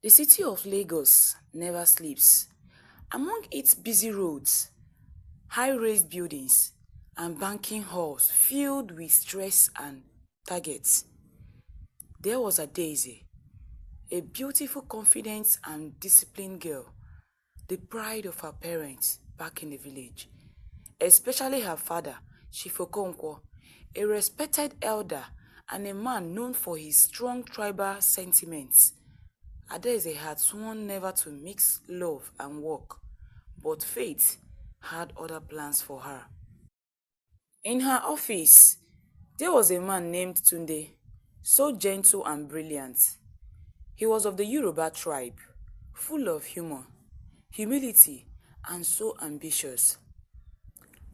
The city of Lagos never sleeps. Among its busy roads, high-raised buildings, and banking halls filled with stress and targets, there was Adaeze, a beautiful, confident, and disciplined girl, the pride of her parents back in the village, especially her father, Shifokonkwo, a respected elder and a man known for his strong tribal sentiments. Adaeze had sworn never to mix love and work, but fate had other plans for her. In her office, there was a man named Tunde, so gentle and brilliant. He was of the Yoruba tribe, full of humor, humility, and so ambitious.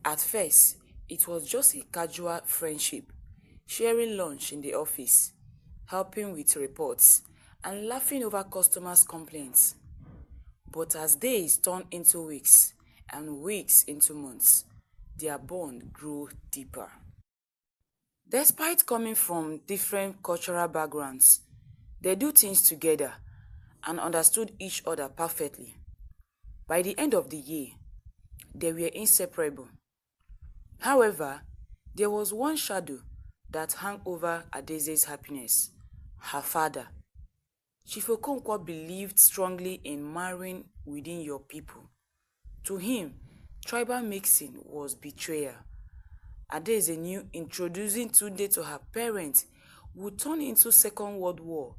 At first, it was just a casual friendship, sharing lunch in the office, helping with reports, and laughing over customers' complaints. But as days turned into weeks and weeks into months, their bond grew deeper. Despite coming from different cultural backgrounds, they do things together and understood each other perfectly. By the end of the year, they were inseparable. However, there was one shadow that hung over Adaeze's happiness: her father. Chifokonkwo believed strongly in marrying within your people. To him, tribal mixing was betrayal. Adaeze knew introducing Tunde to her parents would turn into Second World War,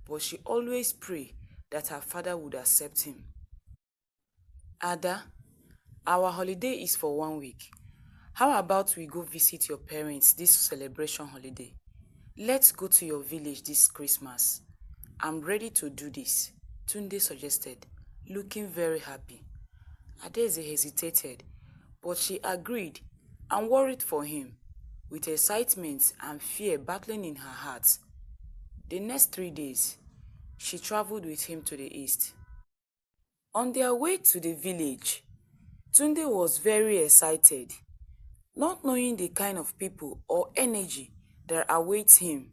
but she always prayed that her father would accept him. Ada, our holiday is for 1 week. How about we go visit your parents this celebration holiday? Let's go to your village this Christmas. I'm ready to do this, Tunde suggested, looking very happy. Adaeze hesitated, but she agreed and worried for him, with excitement and fear battling in her heart. The next 3 days, she traveled with him to the east. On their way to the village, Tunde was very excited, not knowing the kind of people or energy that awaits him.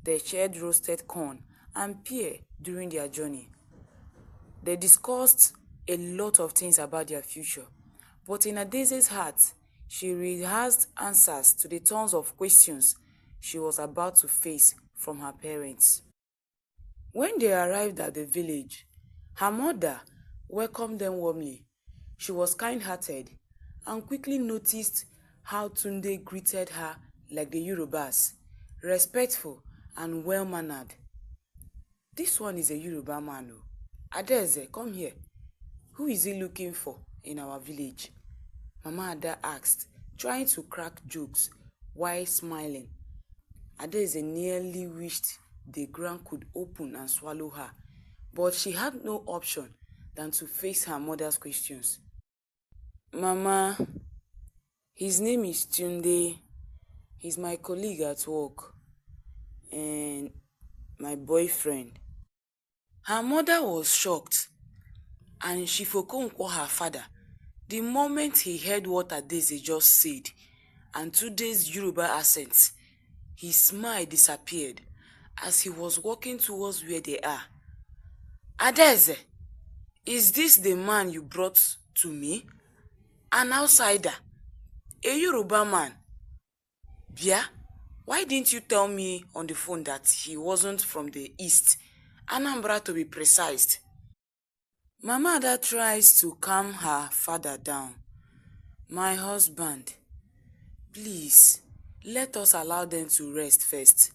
They shared roasted corn and pear during their journey. They discussed a lot of things about their future, but in Adaeze's heart, she rehearsed answers to the tons of questions she was about to face from her parents. When they arrived at the village, her mother welcomed them warmly. She was kind-hearted and quickly noticed how Tunde greeted her like the Yorubas, respectful and well-mannered. This one is a Yoruba man. Adaeze, come here. Who is he looking for in our village? Mama Ada asked, trying to crack jokes while smiling. Adaeze nearly wished the ground could open and swallow her, but she had no option than to face her mother's questions. Mama, his name is Tunde. He's my colleague at work and my boyfriend. Her mother was shocked, and she Shifokonkwo, her father, the moment he heard what Adaeze just said and Tunde's Yoruba accent, his smile disappeared as he was walking towards where they are. Adaeze, is this the man you brought to me? An outsider, a Yoruba man. Bia, why didn't you tell me on the phone that he wasn't from the east, Anambra to be precise? Mama Ada tries to calm her father down. My husband, please, let us allow them to rest first.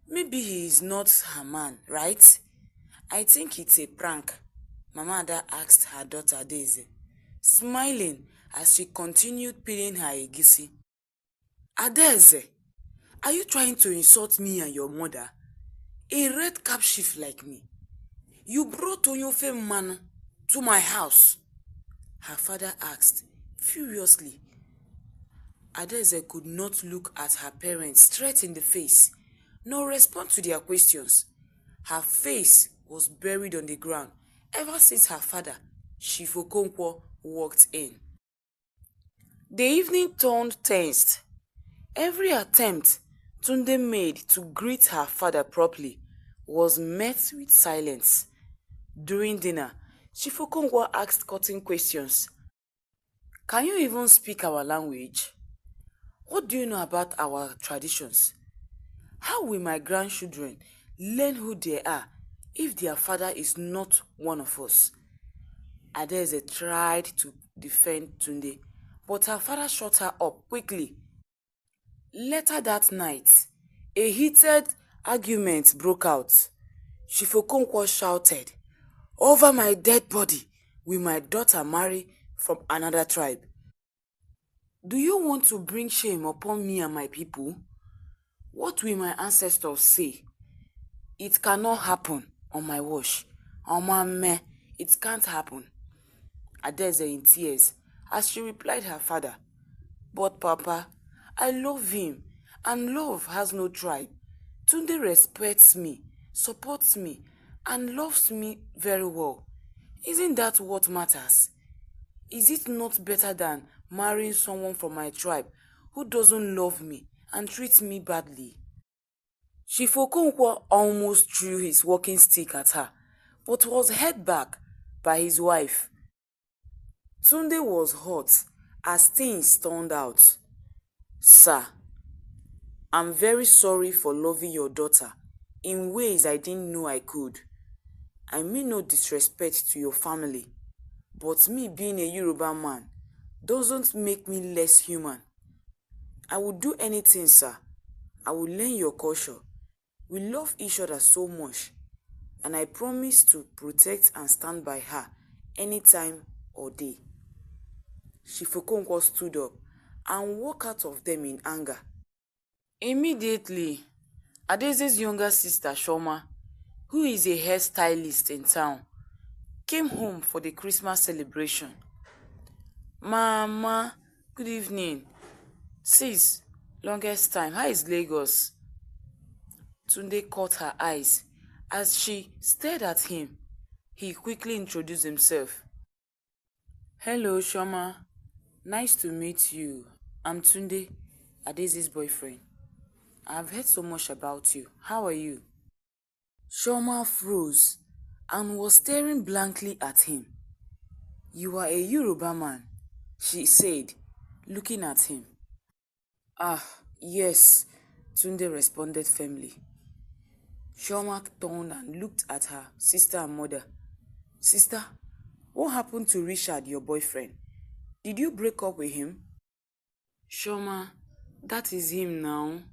Maybe he is not her man, right? I think it's a prank, Mama Ada asked her daughter Adaeze, smiling as she continued peeling her egusi. Adaeze, are you trying to insult me and your mother? A red cap chief like me. You brought Onyofe man to my house, her father asked, furiously. Adaeze could not look at her parents straight in the face, nor respond to their questions. Her face was buried on the ground ever since her father, Shifokonkwo, walked in. The evening turned tense. Every attempt Tunde made to greet her father properly was met with silence. During dinner, Chief Okonkwo asked cutting questions. Can you even speak our language? What do you know about our traditions? How will my grandchildren learn who they are if their father is not one of us? Adaeze tried to defend Tunde, but her father shut her up quickly. Later that night, a heated argument broke out. Chief Okonkwo shouted, "Over my dead body will my daughter marry from another tribe. Do you want to bring shame upon me and my people? What will my ancestors say? It cannot happen on my watch. On my meh, it can't happen." Adaeze in tears as she replied her father, "But Papa, I love him, and love has no tribe. Tunde respects me, supports me, and loves me very well. Isn't that what matters? Is it not better than marrying someone from my tribe who doesn't love me and treats me badly?" Chief Okonkwo almost threw his walking stick at her, but was held back by his wife. Tunde was hot as things turned out. "Sir, I'm very sorry for loving your daughter in ways I didn't know I could. I mean no disrespect to your family, but me being a Yoruba man doesn't make me less human. I will do anything, sir. I will learn your culture. We love each other so much, and I promise to protect and stand by her anytime or day." Chief Okonkwo stood up and walked out of them in anger. Immediately, Adaeze's younger sister Shoma, who is a hairstylist in town, came home for the Christmas celebration. "Mama, good evening. Sis, longest time, how is Lagos?" Tunde caught her eyes as she stared at him. He quickly introduced himself. "Hello, Shoma. Nice to meet you. I'm Tunde, Adaeze's boyfriend. I've heard so much about you. How are you?" Shoma froze and was staring blankly at him. "You are a Yoruba man," she said, looking at him. "Ah, yes," Tunde responded firmly. Shoma turned and looked at her sister and mother. "Sister, what happened to Richard, your boyfriend? Did you break up with him?" "Shoma, that is him now.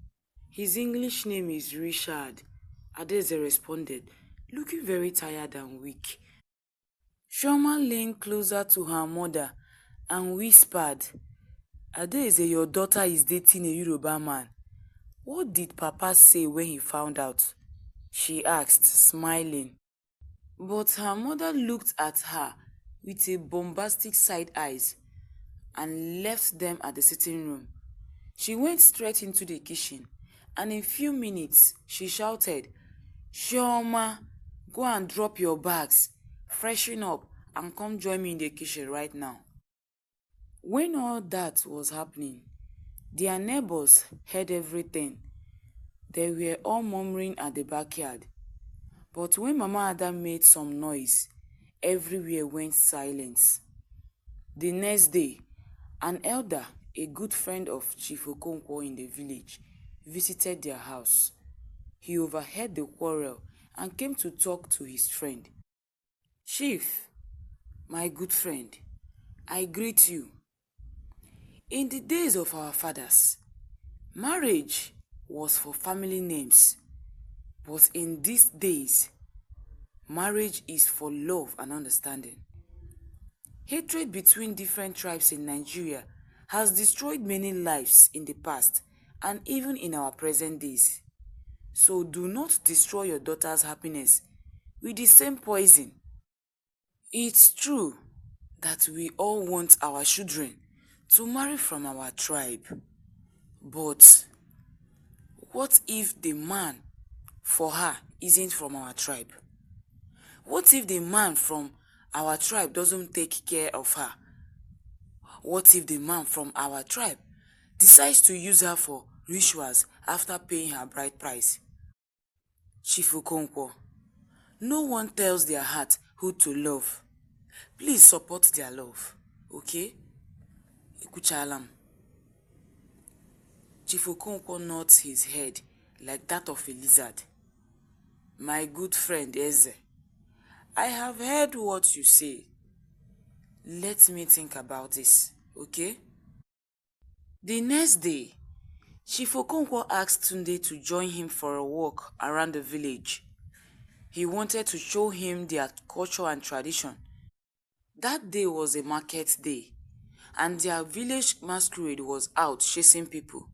His English name is Richard," Adaeze responded, looking very tired and weak. Shoma leaned closer to her mother and whispered, "Adaeze, your daughter is dating a Yoruba man. What did Papa say when he found out?" she asked, smiling. But her mother looked at her with a bombastic side eyes and left them at the sitting room. She went straight into the kitchen, and in a few minutes she shouted, "Shoma, go and drop your bags, freshen up, and come join me in the kitchen right now." When all that was happening, their neighbors heard everything. They were all murmuring at the backyard. But when Mama Ada made some noise, everywhere went silent. The next day, an elder, a good friend of Chief Okonkwo in the village, visited their house. He overheard the quarrel and came to talk to his friend. "Chief, my good friend, I greet you. In the days of our fathers, marriage was for family names, but in these days, marriage is for love and understanding. Hatred between different tribes in Nigeria has destroyed many lives in the past and even in our present days. So do not destroy your daughter's happiness with the same poison. It's true that we all want our children to marry from our tribe, but what if the man for her isn't from our tribe? What if the man from our tribe doesn't take care of her? What if the man from our tribe decides to use her for rituals after paying her bride price?" Chief Okonkwo, "No one tells their heart who to love. Please support their love, okay? Ikuchalam. Chief Okonkwo nods his head like that of a lizard. My good friend Eze, I have heard what you say. Let me think about this, okay? The next day, Chief Okonkwo asked Tunde to join him for a walk around the village. He wanted to show him their culture and tradition. That day was a market day, and their village masquerade was out chasing people.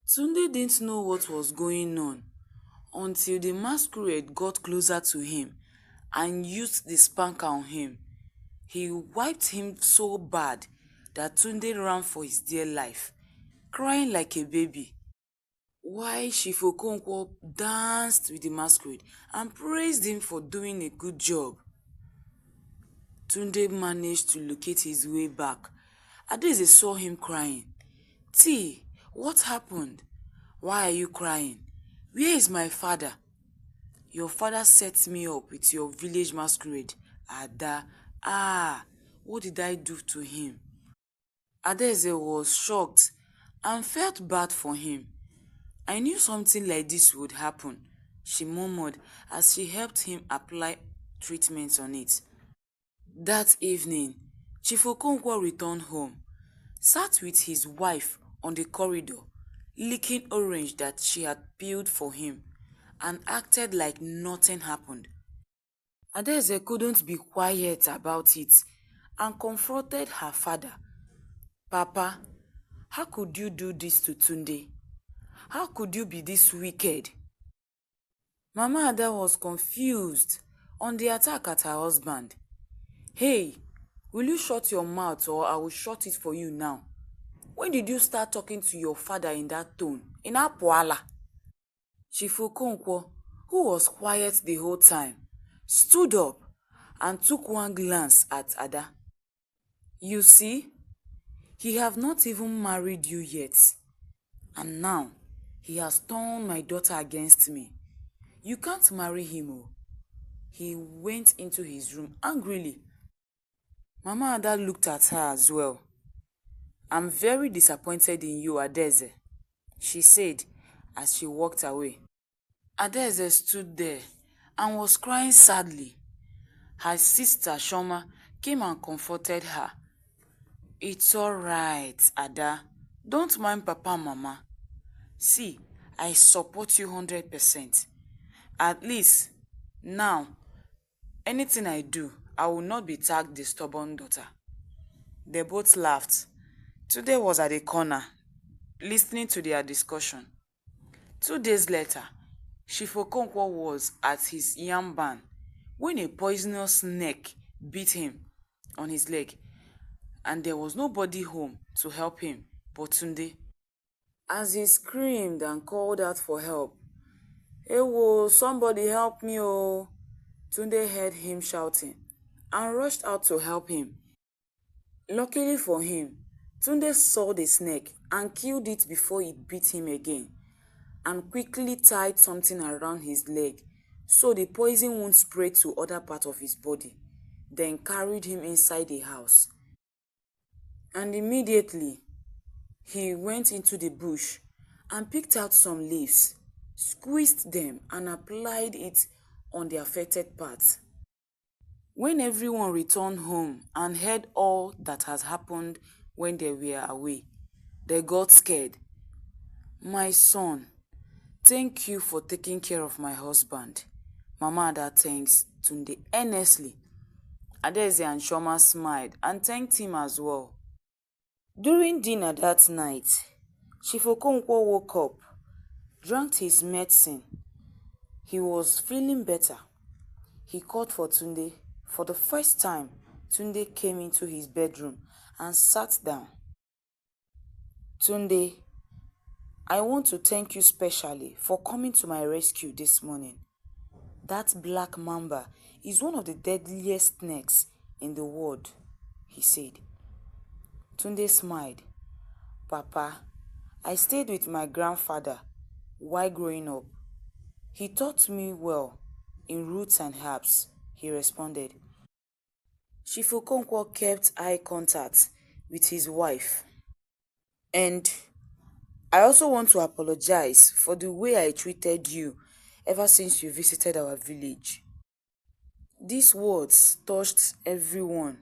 Tunde didn't know what was going on until the masquerade got closer to him and used the spanker on him. He wiped him so bad that Tunde ran for his dear life, crying like a baby. While Chief Okonkwo danced with the masquerade and praised him for doing a good job. Tunde managed to locate his way back. Adaeze saw him crying. T, what happened? Why are you crying? Where is my father? Your father set me up with your village masquerade. Ada, what did I do to him? Adaeze was shocked and felt bad for him. I knew something like this would happen, she murmured as she helped him apply treatments on it. That evening, Chief Okonkwo returned home, sat with his wife on the corridor, licking orange that she had peeled for him, and acted like nothing happened. Adaeze couldn't be quiet about it and confronted her father. Papa, how could you do this to Tunde? How could you be this wicked? Mama Ada was confused on the attack at her husband. Hey, will you shut your mouth or I will shut it for you now? When did you start talking to your father in that tone? In Apuala? Chief Okonkwo, who was quiet the whole time, stood up and took one glance at Ada. You see, he have not even married you yet. And now, he has turned my daughter against me. You can't marry him, oh. He went into his room angrily. Mama Ada looked at her as well. I'm very disappointed in you, Adaeze, she said as she walked away. Adaeze stood there and was crying sadly. Her sister Shoma came and comforted her. It's all right, Ada. Don't mind Papa and Mama. See, I support you 100%. At least, now, anything I do, I will not be tagged the stubborn daughter. They both laughed. Today was at the corner, listening to their discussion. 2 days later, Chief Okonkwo was at his yam barn when a poisonous snake bit him on his leg, and there was nobody home to help him but Tunde. As he screamed and called out for help, "Ewo, somebody help me oh!" Tunde heard him shouting and rushed out to help him. Luckily for him, Tunde saw the snake and killed it before it bit him again, and quickly tied something around his leg so the poison won't spread to other parts of his body, then carried him inside the house. And immediately, he went into the bush and picked out some leaves, squeezed them and applied it on the affected parts. When everyone returned home and heard all that has happened when they were away, they got scared. My son, thank you for taking care of my husband. Mama Ada thanks Tunde earnestly. Adaeze and Shoma smiled and thanked him as well. During dinner that night, Chief Okonkwo woke up, drank his medicine. He was feeling better. He called for Tunde. For the first time, Tunde came into his bedroom and sat down. Tunde, I want to thank you specially for coming to my rescue this morning. That black mamba is one of the deadliest snakes in the world, he said. Tunde smiled. Papa, I stayed with my grandfather while growing up. He taught me well in roots and herbs, he responded. Chief Okonkwo kept eye contact with his wife. And I also want to apologize for the way I treated you ever since you visited our village. These words touched everyone.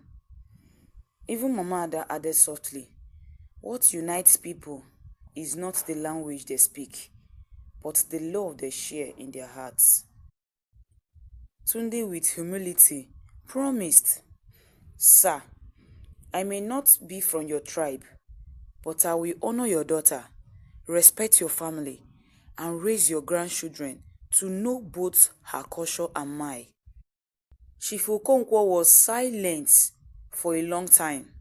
Even Mama Ada added softly, "What unites people is not the language they speak, but the love they share in their hearts." Tunde, with humility, promised, "Sir, I may not be from your tribe, but I will honor your daughter, respect your family, and raise your grandchildren to know both her culture and mine." Chief Okonkwo was silent for a long time.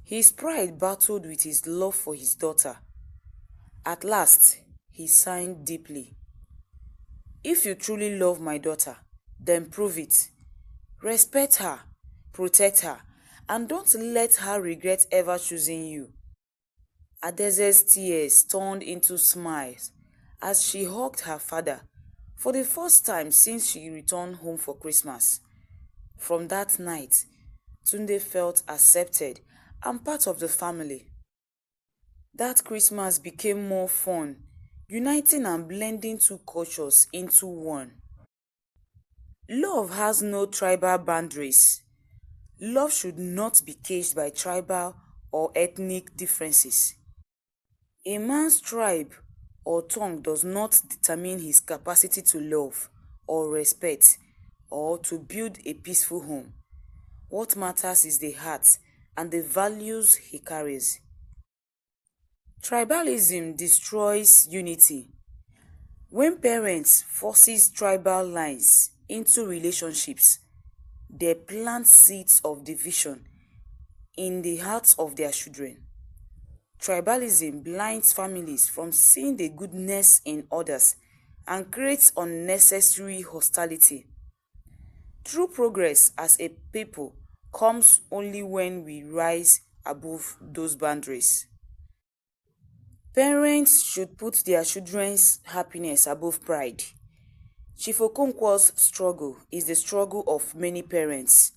His pride battled with his love for his daughter. At last, he sighed deeply. "If you truly love my daughter, then prove it. Respect her, protect her, and don't let her regret ever choosing you." Adaeze's tears turned into smiles as she hugged her father for the first time since she returned home for Christmas. From that night, Tunde felt accepted and part of the family. That Christmas became more fun, uniting and blending two cultures into one. Love has no tribal boundaries. Love should not be caged by tribal or ethnic differences. A man's tribe or tongue does not determine his capacity to love or respect or to build a peaceful home. What matters is the heart and the values he carries. Tribalism destroys unity. When parents forces tribal lines into relationships, they plant seeds of division in the hearts of their children. Tribalism blinds families from seeing the goodness in others and creates unnecessary hostility. True progress as a people comes only when we rise above those boundaries. Parents should put their children's happiness above pride. Chief Okonkwo's struggle is the struggle of many parents,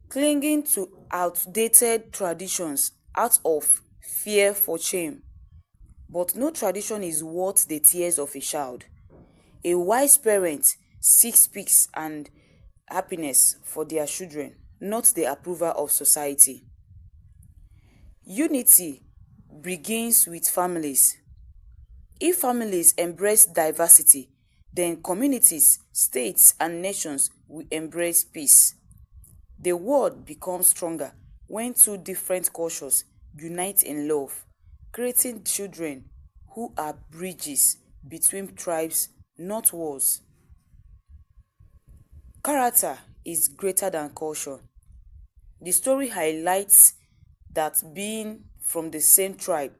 clinging to outdated traditions out of fear for shame. But no tradition is worth the tears of a child. A wise parent seeks peace and happiness for their children, not the approval of society. Unity begins with families. If families embrace diversity, then communities, states, and nations will embrace peace. The world becomes stronger when two different cultures unite in love, creating children who are bridges between tribes, not walls. Character is greater than culture. The story highlights that being from the same tribe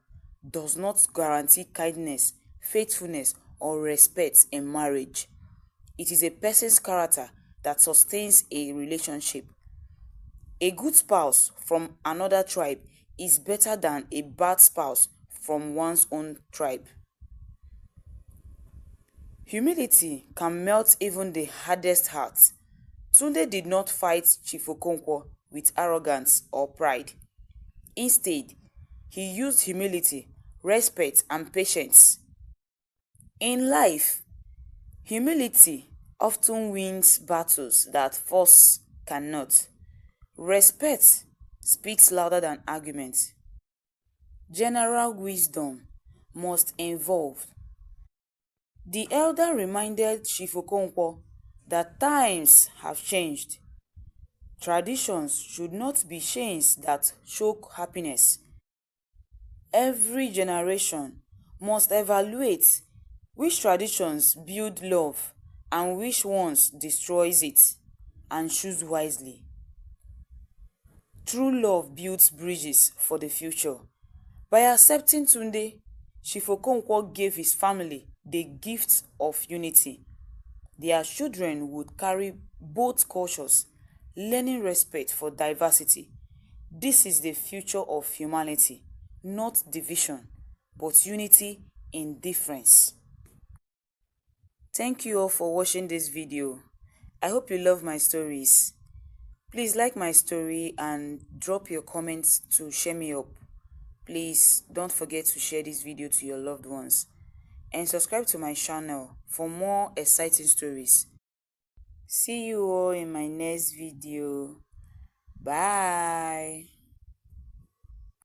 does not guarantee kindness, faithfulness, or respect in marriage. It is a person's character that sustains a relationship. A good spouse from another tribe is better than a bad spouse from one's own tribe. Humility can melt even the hardest heart. Tunde did not fight Chief Okonkwo with arrogance or pride. Instead, he used humility, respect, and patience. In life, humility often wins battles that force cannot. Respect speaks louder than argument. General wisdom must involve. The elder reminded Chief Okonkwo that times have changed. Traditions should not be chains that choke happiness. Every generation must evaluate which traditions build love and which ones destroys it, and choose wisely. True love builds bridges for the future. By accepting Tunde, Chief Okonkwo gave his family the gift of unity. Their children would carry both cultures, learning respect for diversity. This is the future of humanity, not division, but unity in difference. Thank you all for watching this video. I hope you love my stories. Please like my story and drop your comments to cheer me up. Please don't forget to share this video to your loved ones and subscribe to my channel for more exciting stories. See you all in my next video. Bye.